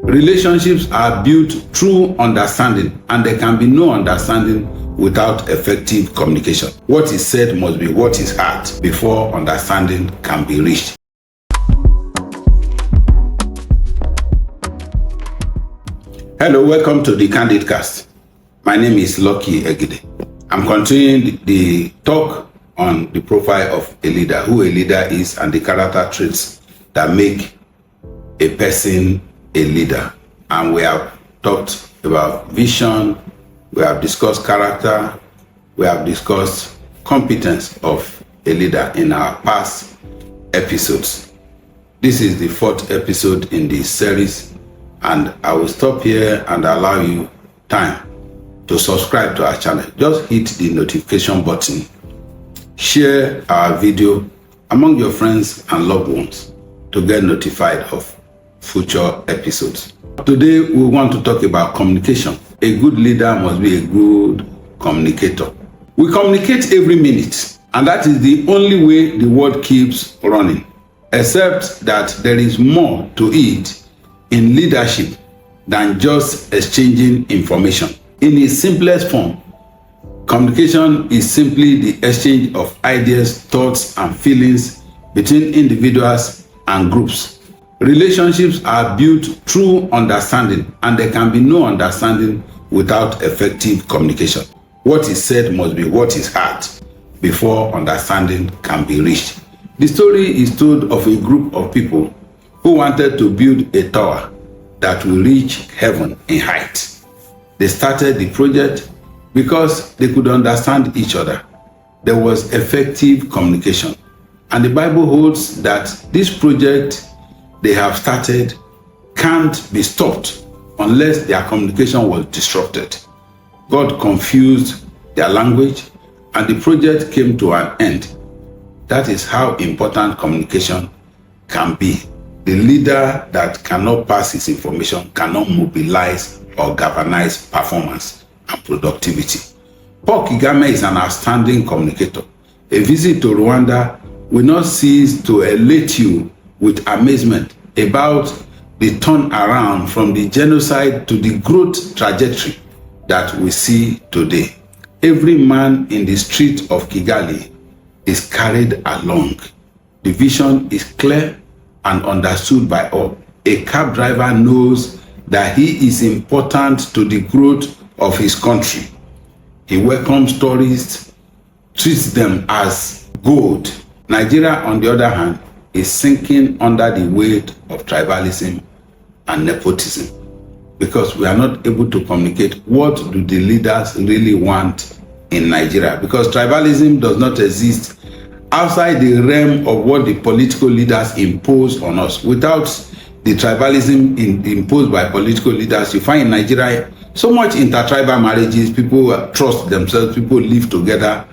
Relationships are built through understanding, and there can be no understanding without effective communication. What is said must be what is heard before understanding can be reached. Hello, welcome to the Candid Cast. My name is Lucky Egide. I'm continuing the talk on the profile of a leader, who a leader is, and the character traits that make a person a leader. And we have talked about vision, we have discussed character, we have discussed competence of a leader in our past episodes. This is the 4th episode in this series, and I will stop here and allow you time to subscribe to our channel. Just hit the notification button, share our video among your friends and loved ones to get notified of future episodes. Today we want to talk about communication. A good leader must be a good communicator. We communicate every minute, and that is the only way the world keeps running, except that there is more to it in leadership than just exchanging information. In its simplest form, communication is simply the exchange of ideas, thoughts, and feelings between individuals and groups. Relationships are built through understanding, and there can be no understanding without effective communication. What is said must be what is heard before understanding can be reached. The story is told of a group of people who wanted to build a tower that will reach heaven in height. They started the project because they could understand each other. There was effective communication. And the Bible holds that this project they have started can't be stopped unless their communication was disrupted. God confused their language, and the project came to an end. That is how important communication can be. The leader that cannot pass his information cannot mobilize or galvanize performance and productivity. Paul Kagame is an outstanding communicator. A visit to Rwanda will not cease to elate you with amazement about the turnaround from the genocide to the growth trajectory that we see today. Every man in the street of Kigali is carried along. The vision is clear and understood by all. A cab driver knows that he is important to the growth of his country. He welcomes tourists, treats them as gold. Nigeria, on the other hand, is sinking under the weight of tribalism and nepotism because we are not able to communicate what do the leaders really want in Nigeria, because tribalism does not exist outside the realm of what the political leaders impose on us. Without the tribalism imposed by political leaders, you find in Nigeria so much intertribal marriages, people trust themselves, people live together,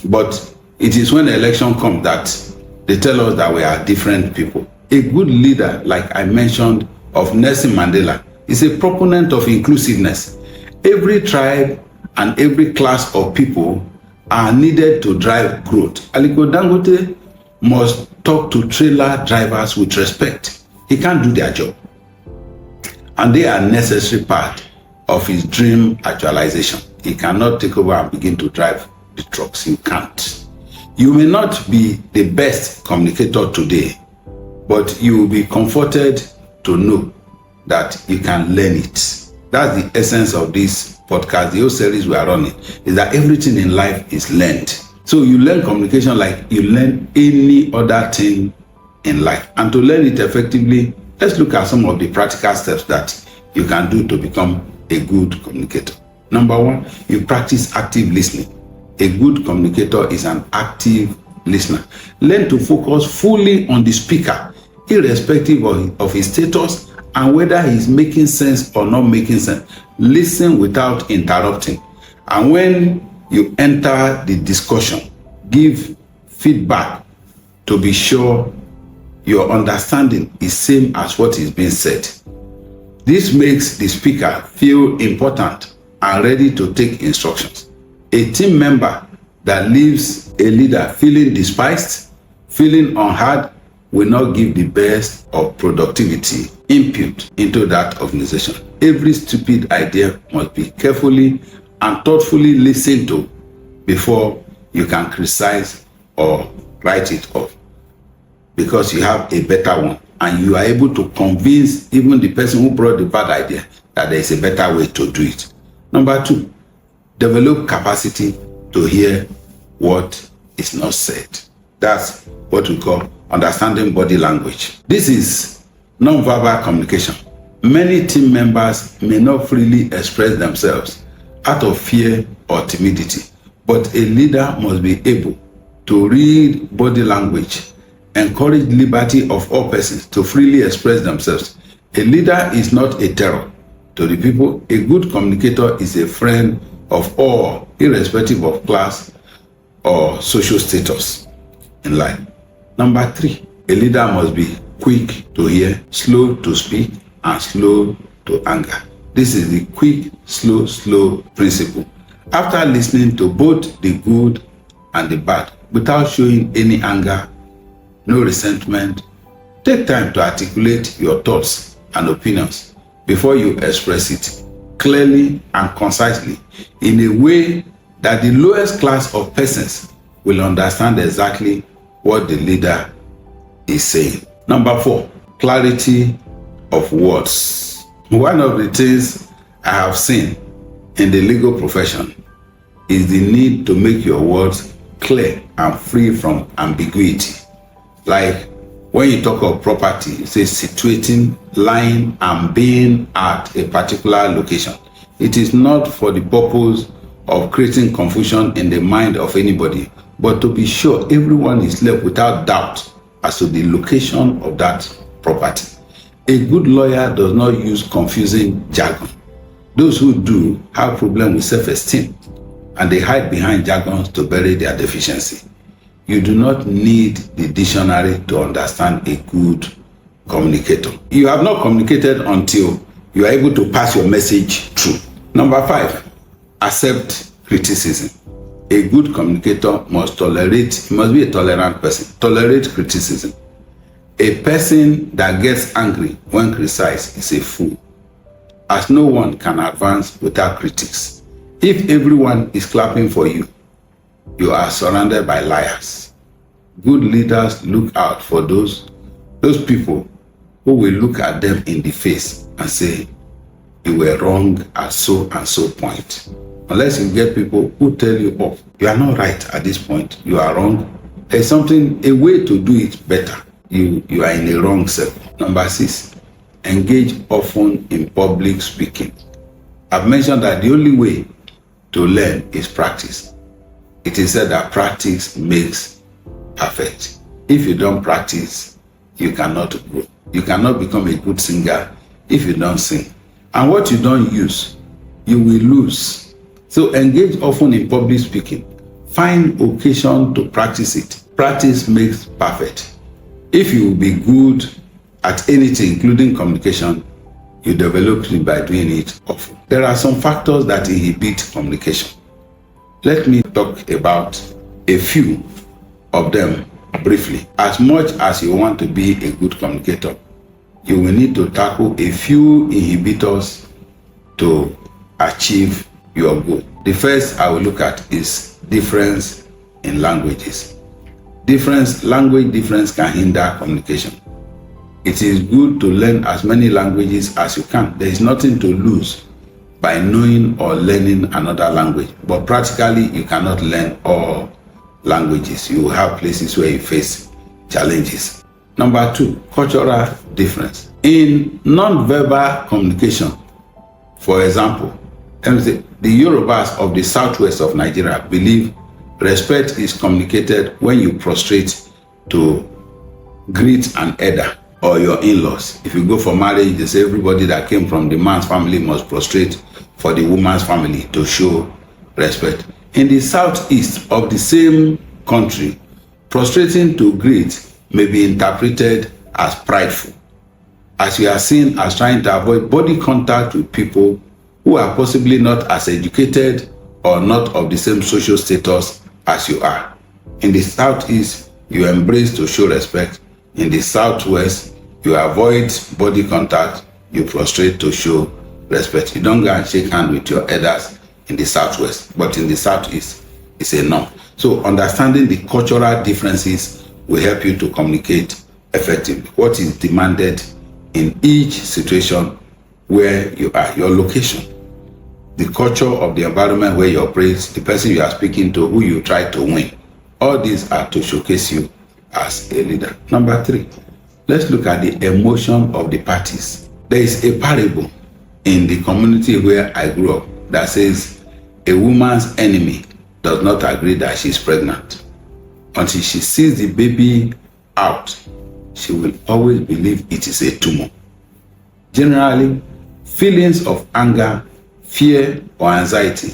but it is when the election comes that they tell us that we are different people. A good leader, like I mentioned, of Nelson Mandela, is a proponent of inclusiveness. Every tribe and every class of people are needed to drive growth. Aliko Dangote must talk to trailer drivers with respect. He can't do their job, and they are a necessary part of his dream actualization. He cannot take over and begin to drive the trucks. You can't. You may not be the best communicator today, but you will be comforted to know that you can learn it. That's the essence of this podcast. The whole series we are running is that everything in life is learned. So you learn communication like you learn any other thing in life. And to learn it effectively, let's look at some of the practical steps that you can do to become a good communicator. Number 1, you practice active listening. A good communicator is an active listener. Learn to focus fully on the speaker, irrespective of his status and whether he's making sense or not making sense. Listen without interrupting. And when you enter the discussion, give feedback to be sure your understanding is same as what is being said. This makes the speaker feel important and ready to take instructions. A team member that leaves a leader feeling despised, feeling unheard, will not give the best of productivity input into that organization. Every stupid idea must be carefully and thoughtfully listened to before you can criticize or write it off, because you have a better one and you are able to convince even the person who brought the bad idea that there is a better way to do it. Number 2, develop capacity to hear what is not said. That's what we call understanding body language. This is non-verbal communication. Many team members may not freely express themselves out of fear or timidity, but a leader must be able to read body language, encourage liberty of all persons to freely express themselves. A leader is not a terror to the people. A good communicator is a friend of all, irrespective of class or social status in life. Number 3, a leader must be quick to hear, slow to speak, and slow to anger. This is the quick, slow principle. After listening to both the good and the bad, without showing any anger, no resentment, take time to articulate your thoughts and opinions before you express it clearly and concisely in a way that the lowest class of persons will understand exactly what the leader is saying. Number 4, clarity of words. One of the things I have seen in the legal profession is the need to make your words clear and free from ambiguity. Like when you talk of property, you say situating, lying, and being at a particular location. It is not for the purpose of creating confusion in the mind of anybody, but to be sure everyone is left without doubt as to the location of that property. A good lawyer does not use confusing jargon. Those who do have problems with self-esteem, and they hide behind jargons to bury their deficiency. You do not need the dictionary to understand a good communicator. You have not communicated until you are able to pass your message through. Number 5, accept criticism. A good communicator must be a tolerant person. Tolerate criticism. A person that gets angry when criticized is a fool, as no one can advance without critics. If everyone is clapping for you, you are surrounded by liars. Good leaders look out for those people who will look at them in the face and say, you were wrong at so and so point. Unless you get people who tell you, oh, you are not right at this point, you are wrong. There's a way to do it better. You are in a wrong circle. Number 6, engage often in public speaking. I've mentioned that the only way to learn is practice. It is said that practice makes perfect. If you don't practice, you cannot grow. You cannot become a good singer if you don't sing. And what you don't use, you will lose. So engage often in public speaking. Find occasion to practice it. Practice makes perfect. If you will be good at anything, including communication, you develop it by doing it often. There are some factors that inhibit communication. Let me talk about a few of them briefly. As much as you want to be a good communicator, you will need to tackle a few inhibitors to achieve your goal. The first I will look at is difference in languages. Language difference can hinder communication. It is good to learn as many languages as you can. There is nothing to lose by knowing or learning another language, but practically you cannot learn all languages. You will have places where you face challenges. Number 2, cultural difference. In non-verbal communication, for example, the Yorubas of the southwest of Nigeria believe respect is communicated when you prostrate to greet an elder or your in-laws. If you go for marriage, they say everybody that came from the man's family must prostrate for the woman's family to show respect. In the southeast of the same country, prostrating to greet may be interpreted as prideful, as you are seen as trying to avoid body contact with people who are possibly not as educated or not of the same social status as you are. In the southeast, you embrace to show respect. In the Southwest, you avoid body contact, you prostrate to show respect. You don't go and shake hands with your elders in the Southwest, but in the Southeast, it's a norm. So understanding the cultural differences will help you to communicate effectively. What is demanded in each situation where you are, your location, the culture of the environment where you operate, the person you are speaking to, who you try to win. All these are to showcase you as a leader. Number 3, let's look at the emotion of the parties. There is a parable in the community where I grew up that says a woman's enemy does not agree that she's pregnant. Until she sees the baby out, she will always believe it is a tumor. Generally, feelings of anger, fear, or anxiety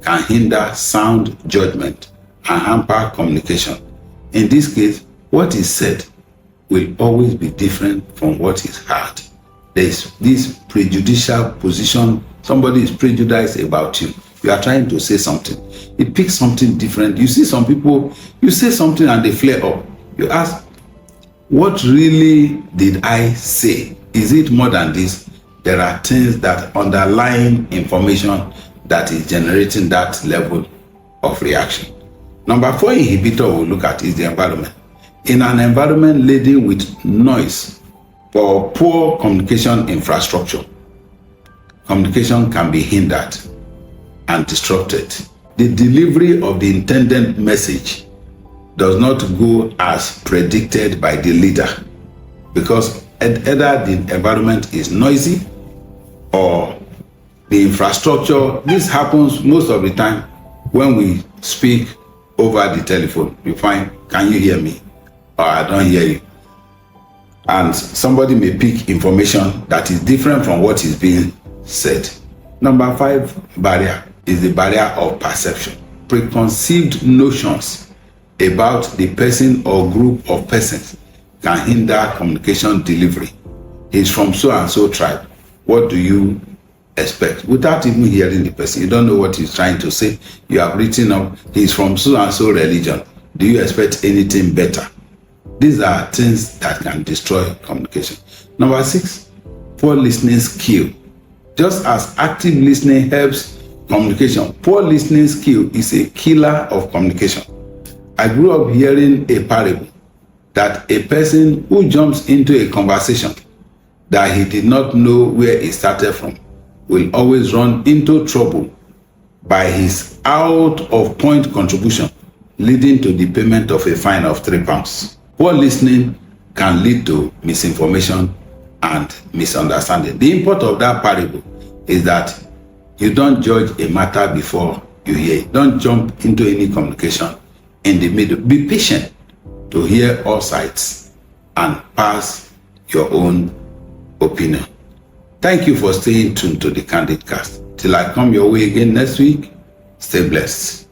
can hinder sound judgment and hamper communication. In this case, what is said will always be different from what is heard. There is this prejudicial position. Somebody is prejudiced about you. You are trying to say something. It picks something different. You see some people, you say something and they flare up. You ask, what really did I say? Is it more than this? There are things that underlying information that is generating that level of reaction. Number 4 inhibitor we'll look at is the environment. In an environment laden with noise or poor communication infrastructure, communication can be hindered and disrupted. The delivery of the intended message does not go as predicted by the leader because either the environment is noisy or the infrastructure. This happens most of the time when we speak over the telephone. You find, can you hear me? Or I don't hear you. And somebody may pick information that is different from what is being said. Number 5 barrier is the barrier of perception. Preconceived notions about the person or group of persons can hinder communication delivery. He's from so and so tribe. What do you expect? Without even hearing the person, you don't know what he's trying to say. You have written up, he's from so and so religion. Do you expect anything better? These are things that can destroy communication. Number 6, poor listening skill. Just as active listening helps communication, poor listening skill is a killer of communication. I grew up hearing a parable that a person who jumps into a conversation that he did not know where it started from will always run into trouble by his out of point contribution, leading to the payment of a fine of £3. Poor listening can lead to misinformation and misunderstanding. The import of that parable is that you don't judge a matter before you hear it. Don't jump into any communication in the middle. Be patient to hear all sides and pass your own opinion. Thank you for staying tuned to the Candid Cast. Till I come your way again next week, stay blessed.